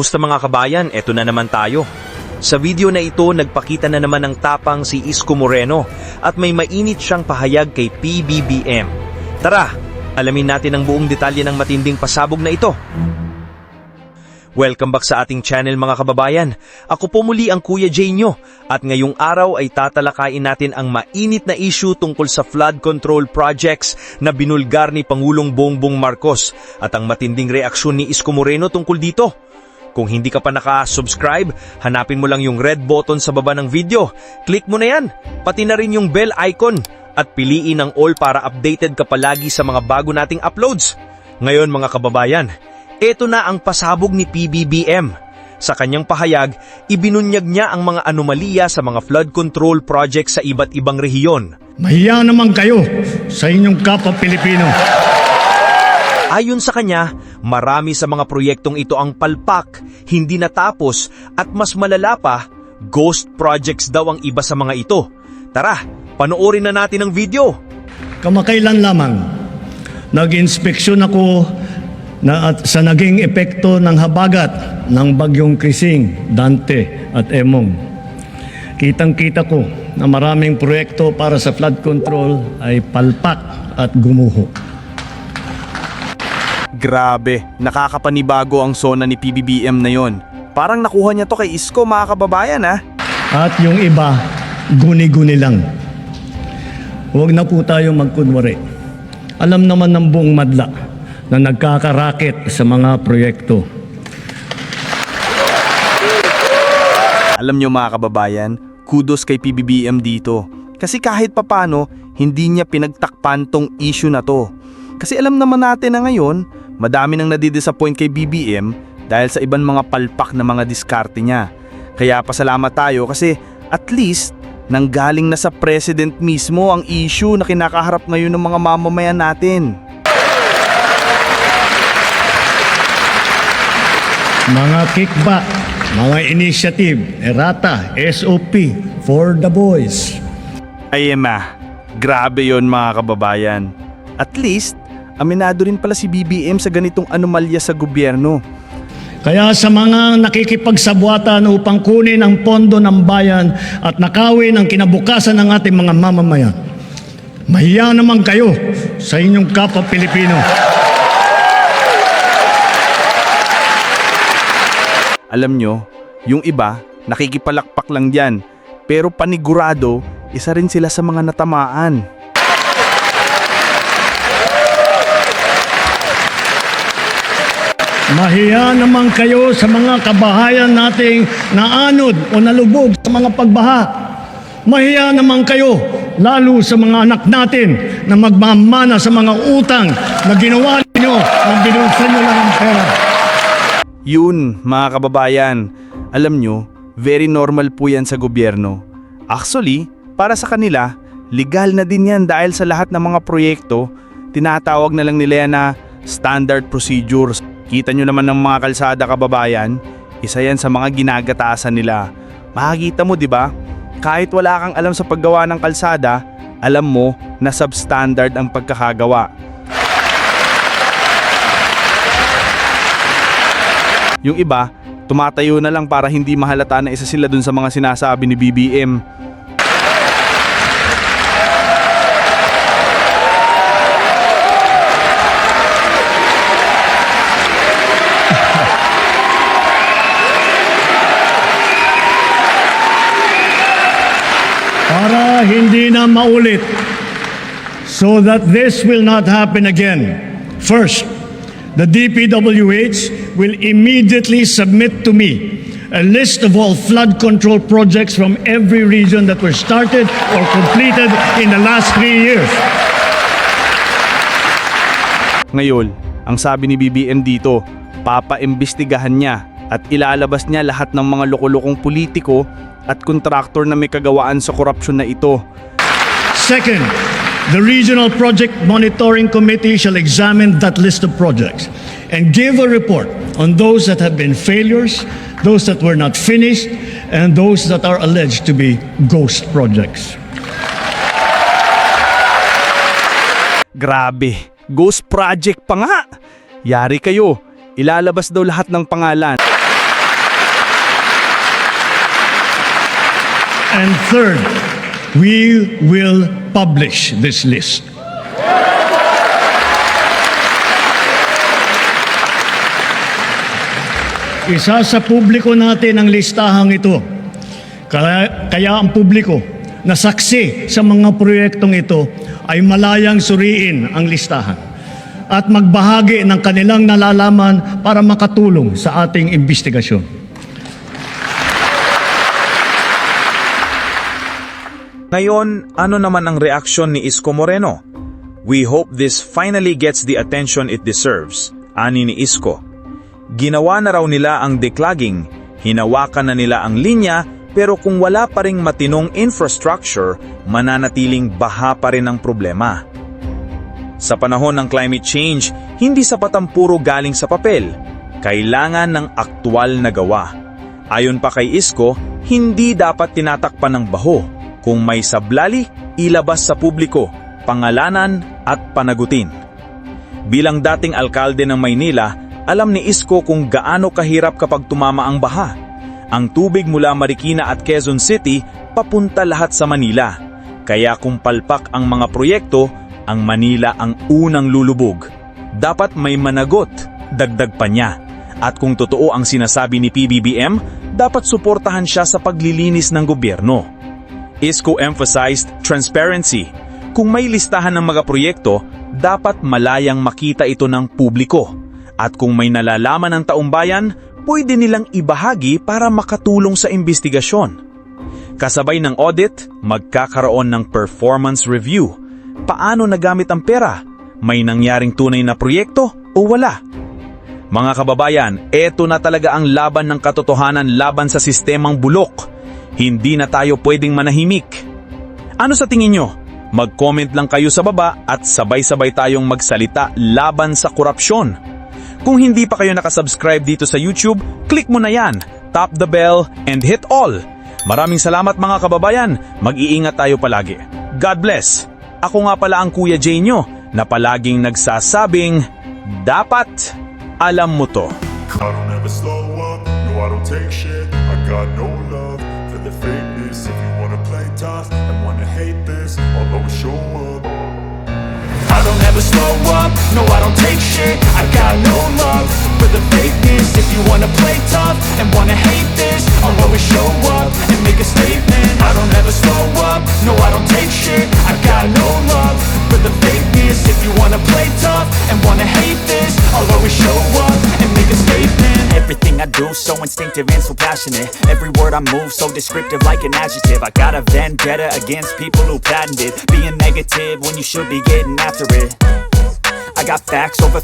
Kumusta mga kabayan, eto na naman tayo. Sa video na ito, nagpakita na naman ng tapang si Isko Moreno at may mainit siyang pahayag kay PBBM. Tara, alamin natin ang buong detalye ng matinding pasabog na ito. Welcome back sa ating channel mga kababayan. Ako po muli ang Kuya Jay nyo at ngayong araw ay tatalakayin natin ang mainit na issue tungkol sa flood control projects na binulgar ni Pangulong Bongbong Marcos at ang matinding reaksyon ni Isko Moreno tungkol dito. Kung hindi ka pa naka-subscribe, hanapin mo lang yung red button sa baba ng video. Click mo na yan, pati na rin yung bell icon at piliin ang all para updated ka palagi sa mga bago nating uploads. Ngayon mga kababayan, ito na ang pasabog ni PBBM. Sa kanyang pahayag, ibinunyag niya ang mga anomalya sa mga flood control projects sa iba't ibang rehiyon. Mahiya naman kayo sa inyong kapwa Pilipino. Ayon sa kanya, marami sa mga proyektong ito ang palpak, hindi natapos at mas malala pa, ghost projects daw ang iba sa mga ito. Tara, panoorin na natin ang video. Kamakailan lamang, nag-inspeksyon ako sa naging epekto ng habagat ng bagyong Krising, Dante at Emong. Kitang-kita ko na maraming proyekto para sa flood control ay palpak at gumuho. Grabe, nakakapanibago ang sona ni PBBM na yon. Parang nakuha niya to kay Isko mga kababayan ha. At yung iba, guni-guni lang. Huwag na po tayo magkunwari. Alam naman ng buong madla na nagkakarakit sa mga proyekto. Alam niyo mga kababayan, kudos kay PBBM dito. Kasi kahit papano, hindi niya pinagtakpan tong issue na to. Kasi alam naman natin na ngayon, madami nang nadidisappoint kay BBM dahil sa ibang mga palpak na mga diskarte niya. Kaya pasalamat tayo kasi at least nanggaling na sa president mismo ang issue na kinakaharap ngayon ng mga mamamayan natin. Mga kickback, mga initiative, errata, SOP, for the boys. Ay grabe yon mga kababayan. At least, aminado rin pala si BBM sa ganitong anomalya sa gobyerno. Kaya sa mga nakikipagsabwatan upang kunin ang pondo ng bayan at nakawin ang kinabukasan ng ating mga mamamayan, mahiya naman kayo sa inyong kapwa Pilipino. Alam nyo, yung iba, nakikipalakpak lang dyan. Pero panigurado, isa rin sila sa mga natamaan. Mahiya naman kayo sa mga kabahayan nating naanod o nalubog sa mga pagbaha. Mahiya naman kayo, lalo sa mga anak natin na magmamana sa mga utang na ginawa ninyo na binulsan nyo lang ang pera. Yun, mga kababayan, alam nyo, very normal po yan sa gobyerno. Actually, para sa kanila, legal na din yan dahil sa lahat ng mga proyekto, tinatawag na lang nila yan na standard procedures. Kita nyo naman ng mga kalsada kababayan, isa yan sa mga ginagatasan nila. Makikita mo 'di ba? Kahit wala kang alam sa paggawa ng kalsada, alam mo na substandard ang pagkakagawa. Yung iba, tumatayo na lang para hindi mahalata na isa sila dun sa mga sinasabi ni BBM. Para hindi na maulit, so that this will not happen again. First, the DPWH will immediately submit to me a list of all flood control projects from every region that were started or completed in the last 3 years. Ngayon, ang sabi ni BBM dito, papaimbestigahan niya at ilalabas niya lahat ng mga loko-lokong politiko at kontraktor na may kagawaan sa korupsyon na ito. Second, the Regional Project Monitoring Committee shall examine that list of projects and give a report on those that have been failures, those that were not finished, and those that are alleged to be ghost projects. Grabe, ghost project pa nga! Yari kayo, ilalabas daw lahat ng pangalan. And third, we will publish this list. Isa sa publiko natin ang listahang ito. Kaya ang publiko na saksi sa mga proyektong ito ay malayang suriin ang listahan at magbahagi ng kanilang nalalaman para makatulong sa ating investigasyon. Ngayon, ano naman ang reaksyon ni Isko Moreno? We hope this finally gets the attention it deserves, ani ni Isko. Ginawa na raw nila ang declogging, hinawakan na nila ang linya, pero kung wala pa ring matinong infrastructure, mananatiling baha pa rin ang problema. Sa panahon ng climate change, hindi sapat ang puro galing sa papel. Kailangan ng aktwal na gawa. Ayon pa kay Isko, hindi dapat tinatakpan ng baho. Kung may sablali, ilabas sa publiko, pangalanan at panagutin. Bilang dating alkalde ng Maynila, alam ni Isko kung gaano kahirap kapag tumama ang baha. Ang tubig mula Marikina at Quezon City papunta lahat sa Manila. Kaya kung palpak ang mga proyekto, ang Manila ang unang lulubog. Dapat may managot, dagdag pa niya. At kung totoo ang sinasabi ni PBBM, dapat suportahan siya sa paglilinis ng gobyerno. Isko emphasized transparency. Kung may listahan ng mga proyekto, dapat malayang makita ito ng publiko. At kung may nalalaman ng taumbayan, pwede nilang ibahagi para makatulong sa investigasyon. Kasabay ng audit, magkakaroon ng performance review. Paano nagamit ang pera? May nangyaring tunay na proyekto o wala? Mga kababayan, eto na talaga ang laban ng katotohanan laban sa sistemang bulok. Hindi na tayo pwedeng manahimik. Ano sa tingin nyo? Mag-comment lang kayo sa baba at sabay-sabay tayong magsalita laban sa korupsyon. Kung hindi pa kayo nakasubscribe dito sa YouTube, click mo na yan, tap the bell, and hit all. Maraming salamat mga kababayan, mag-iingat tayo palagi. God bless! Ako nga pala ang Kuya Jay nyo na palaging nagsasabing, dapat alam mo to. I don't ever slow up, no I don't take shit. I got no love for the fakeness. If you wanna play tough and wanna hate this, I'll always show up. I don't ever slow up, no I don't take shit. I got no love for the fakeness. If you wanna play tough and wanna hate this, I'll always show up and make a statement. I don't ever slow up, no I don't take shit. I got no love for the fakeness. If you wanna play tough and wanna hate this, I'll always show up and make a statement. Everything I do so instinctive and so passionate. Every word I move so descriptive like an adjective. I got a vendetta against people who patented being negative when you should be getting after it. I got facts over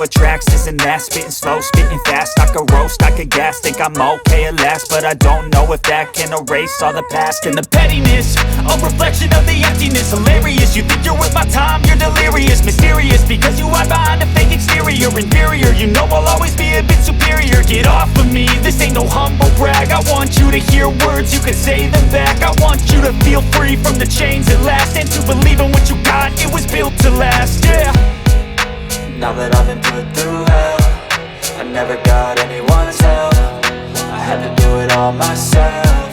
tracks, this and that. Spitting slow, spitting fast. I could roast, I could gas. Think I'm okay at last, but I don't know if that can erase all the past. And the pettiness, a reflection of the emptiness. Hilarious, you think you're worth my time, you're delirious. Mysterious, because you hide behind a fake exterior. Inferior, you know I'll always be a bit superior. Get off of me, this ain't no humble brag. I want you to hear words, you can say them back. I want you to feel free from the chains at last, and to believe in what you got, it was built to last, yeah. Now that I've been put through hell, I never got anyone's help. I had to do it all myself.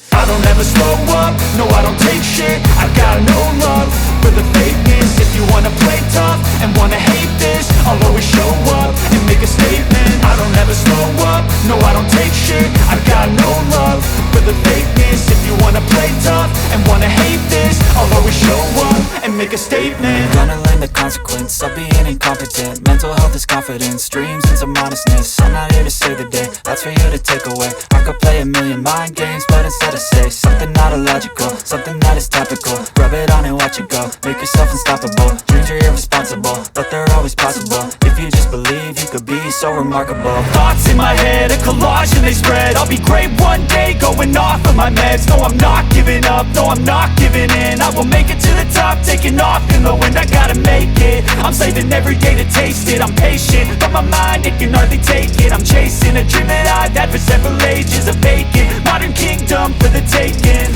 I don't ever slow up, no I don't take shit. I got no love for the fakeness. If you wanna play tough and wanna hate this, I'll always show up and make a statement. I don't ever slow up, no I don't take shit. I got no love for the fakeness. If you wanna play tough and wanna hate this, I'll always show up and make a statement. Gonna learn the consequence of being incompetent. Mental health is confidence, dreams and some honestness. I'm not here to save the day, that's for you to take away. I could play a million mind games, but instead I say something not illogical, something that is topical. Rub it on and watch it go, make yourself unstoppable. Dreams are irresponsible, but they're always possible. If you just believe, you could be so remarkable. Thoughts in my head, a collage and they spread. I'll be great one day, going off of my meds. No, I'm not giving up, no, I'm not giving in. I will make it to the top, taking off in the wind. I gotta make it, I'm saving every day to taste it. I'm patient, but my mind, it can hardly take it. I'm chasing a dream that I've had for several ages. A vacant, modern kingdom for the taking.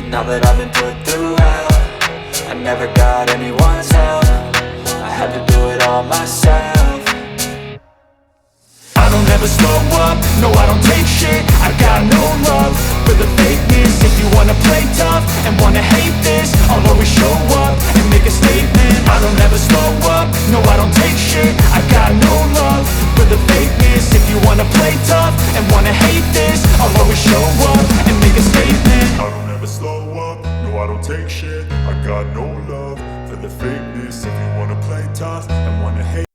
Now that I've been put through hell, I never got anyone's help. I had to do it all myself. I don't ever never slow up, no I don't take shit. I got no love for the fakeness. If you wanna play tough and wanna hate this, I'll always show up and make a statement. I don't ever slow up, no I don't take shit. I got no love for the fakeness. If you wanna play tough and wanna hate this, I'll always show up and make a statement. I don't ever slow up, no I don't take shit. I got no love for the fakeness. If you wanna play tough and wanna hate